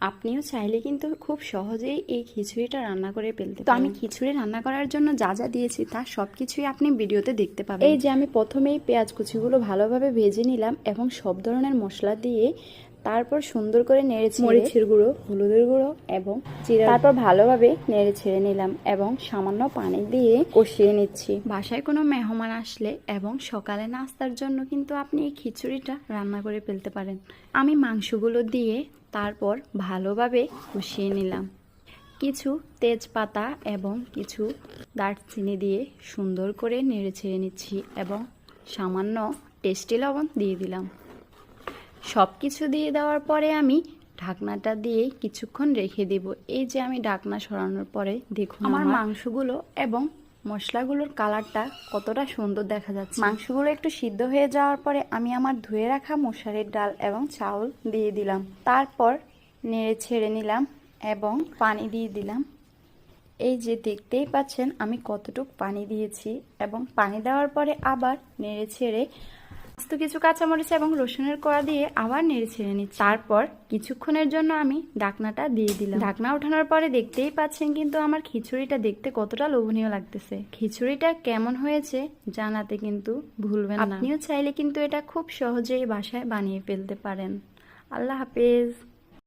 আপনিও চাইলে কিন্তু খুব সহজেই এই খিচুড়িটা রান্না করে ফেলতে পারেন। তো আমি খিচুড়ি রান্না করার জন্য যা যা দিয়েছি তার সব কিছুই আপনি ভিডিওতে দেখতে পাবেন। এই যে আমি প্রথমেই পেঁয়াজ কুচিগুলো ভালোভাবে ভেজে নিলাম এবং সব ধরনের মশলা দিয়ে তারপর সুন্দর করে নেড়ে মরিচের গুঁড়ো, হলুদের গুঁড়ো এবং জিরা, তারপর ভালোভাবে নেড়ে ছেড়ে নিলাম এবং সামান্য পানি দিয়ে কষিয়ে নিচ্ছি। বাসায় কোনো মেহমান আসলে এবং সকালে নাস্তার জন্য কিন্তু আপনি এই খিচুড়িটা রান্না করে ফেলতে পারেন। আমি মাংসগুলো দিয়ে তারপর ভালোভাবে কষিয়ে নিলাম। কিছু তেজপাতা এবং কিছু দারচিনি দিয়ে সুন্দর করে নেড়ে ছেড়ে নিচ্ছি এবং সামান্য টেস্টি লবণ দিয়ে দিলাম। সব কিছু দিয়ে দেওয়ার পরে আমি ঢাকনাটা দিয়ে কিছুক্ষণ রেখে দেব। এই যে আমি ঢাকনা সরানোর পরে দেখুন আমার মাংসগুলো এবং মশলাগুলোর কালারটা কতটা সুন্দর দেখা যাচ্ছে। মাংসগুলো একটু সিদ্ধ হয়ে যাওয়ার পরে আমি আমার ধুয়ে রাখা মশারির ডাল এবং চাউল দিয়ে দিলাম। তারপর নেড়ে ছেড়ে নিলাম এবং পানি দিয়ে দিলাম। এই যে দেখতেই পাচ্ছেন আমি কতটুকু পানি দিয়েছি এবং পানি দেওয়ার পরে আবার নেড়ে ছেড়ে তো কিছু কাঁচামরিচ এবং রসুনের কোয়া দিয়ে আবার নেড়ে ছেড়ে নিচ্ছি। তারপর কিছুক্ষণের জন্য আমি ঢাকনাটা দিয়ে দিলাম। ঢাকনা ওঠানোর পরে দেখতেই পাচ্ছেন কিন্তু আমার খিচুড়িটা দেখতে কতটা লোভনীয় লাগতেছে। খিচুড়িটা কেমন হয়েছে জানাতে কিন্তু ভুলবেন না। আপনিও চাইলে কিন্তু এটা খুব সহজেই বাসায় বানিয়ে ফেলতে পারেন। আল্লাহ হাফেজ।